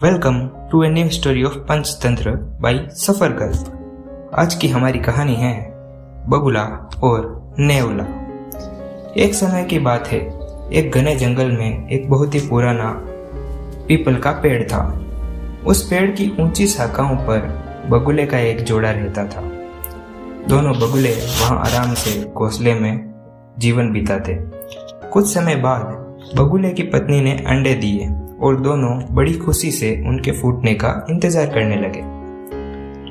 Welcome to a new story of Panchatantra by सफरगल। आज की हमारी कहानी है बगुला और नेवला। एक समय की बात है, एक घने जंगल में एक बहुत ही पुराना पीपल का पेड़ था। उस पेड़ की ऊंची शाखाओं पर बगुले का एक जोड़ा रहता था। दोनों बगुले वहां आराम से घोंसले में जीवन बिताते। कुछ समय बाद बगुले की पत्नी ने अंडे दिए और दोनों बड़ी खुशी से उनके फूटने का इंतजार करने लगे।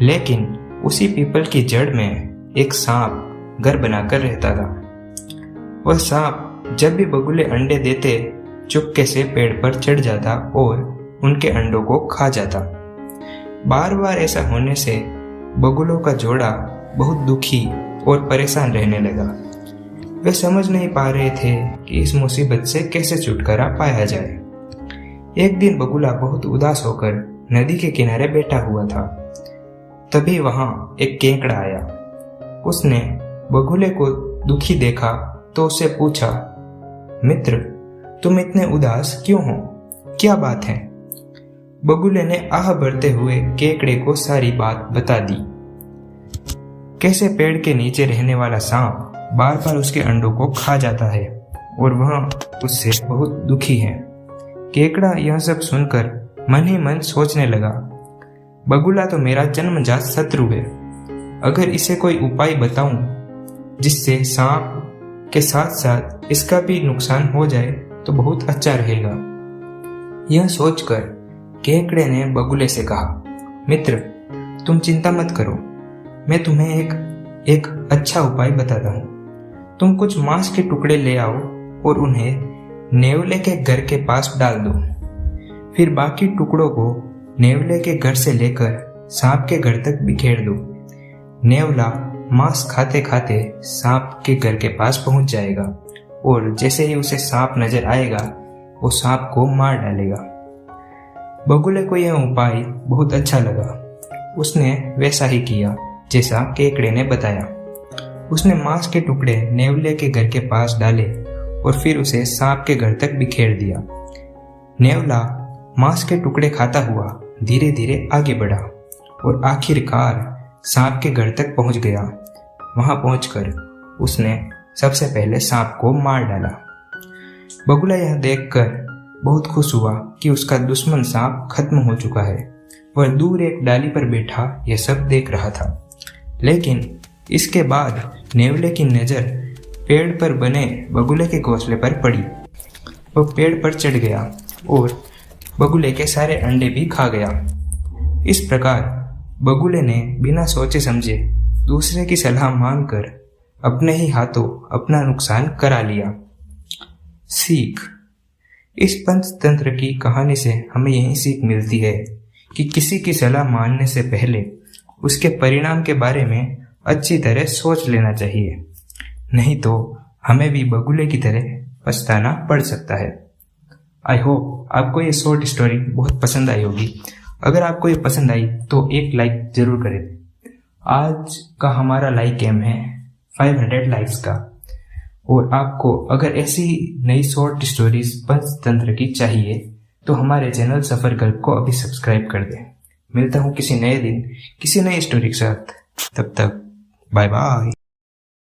लेकिन उसी पीपल की जड़ में एक सांप घर बनाकर रहता था। वह सांप जब भी बगुले अंडे देते चुपके से पेड़ पर चढ़ जाता और उनके अंडों को खा जाता। बार बार ऐसा होने से बगुलों का जोड़ा बहुत दुखी और परेशान रहने लगा। वे समझ नहीं पा रहे थे कि इस मुसीबत से कैसे छुटकारा पाया जाए। एक दिन बगुला बहुत उदास होकर नदी के किनारे बैठा हुआ था। तभी वहां एक केकड़ा आया। उसने बगुले को दुखी देखा तो उससे पूछा, मित्र, तुम इतने उदास क्यों हो? क्या बात है? बगुले ने आह भरते हुए केकड़े को सारी बात बता दी। कैसे पेड़ के नीचे रहने वाला सांप बार बार उसके अंडों को खा जाता है और वह उससे बहुत दुखी है। केकड़ा यह सब सुनकर मन ही मन सोचने लगा, बगुला तो मेरा जन्मजात शत्रु है। अगर इसे कोई उपाय बताऊं जिससे सांप के साथ साथ इसका भी नुकसान हो जाए तो बहुत अच्छा रहेगा। यह सोचकर केकड़े ने बगुले से कहा, मित्र, तुम चिंता मत करो, मैं तुम्हें एक अच्छा उपाय बताता हूँ। तुम कुछ मांस के टुकड़े ले आओ और उन्हें नेवले के घर के पास डाल दो। फिर बाकी टुकड़ों को नेवले के घर से लेकर सांप के घर तक बिखेर दो। नेवला मांस खाते खाते सांप के घर के पास पहुंच जाएगा और जैसे ही उसे सांप नजर आएगा वो सांप को मार डालेगा। बगुले को यह उपाय बहुत अच्छा लगा। उसने वैसा ही किया जैसा केकड़े ने बताया। उसने मांस के टुकड़े नेवले के घर के पास डाले और फिर उसे सांप के घर तक बिखेर दिया। नेवला मांस के टुकड़े खाता हुआ धीरे धीरे आगे बढ़ा और आखिरकार सांप के घर तक पहुंच गया। वहां पहुंचकर उसने सबसे पहले सांप को मार डाला। बगुला यह देखकर बहुत खुश हुआ कि उसका दुश्मन सांप खत्म हो चुका है। वह दूर एक डाली पर बैठा यह सब देख रहा था। लेकिन इसके बाद नेवले की नजर पेड़ पर बने बगुले के घोंसले पर पड़ी। वह पेड़ पर चढ़ गया और बगुले के सारे अंडे भी खा गया। इस प्रकार बगुले ने बिना सोचे समझे दूसरे की सलाह मानकर अपने ही हाथों अपना नुकसान करा लिया। सीख: इस पंचतंत्र की कहानी से हमें यही सीख मिलती है कि किसी की सलाह मानने से पहले उसके परिणाम के बारे में अच्छी तरह सोच लेना चाहिए, नहीं तो हमें भी बगुले की तरह पछताना पड़ सकता है। आई होप आपको ये शॉर्ट स्टोरी बहुत पसंद आई होगी। अगर आपको ये पसंद आई तो एक लाइक जरूर करें। आज का हमारा लाइक एम है 500 लाइक्स का। और आपको अगर ऐसी नई शॉर्ट स्टोरीज पंचतंत्र की चाहिए तो हमारे चैनल सफरगल को अभी सब्सक्राइब कर दें। मिलता हूँ किसी नए दिन किसी नई स्टोरी के साथ। तब तक बाय बाय।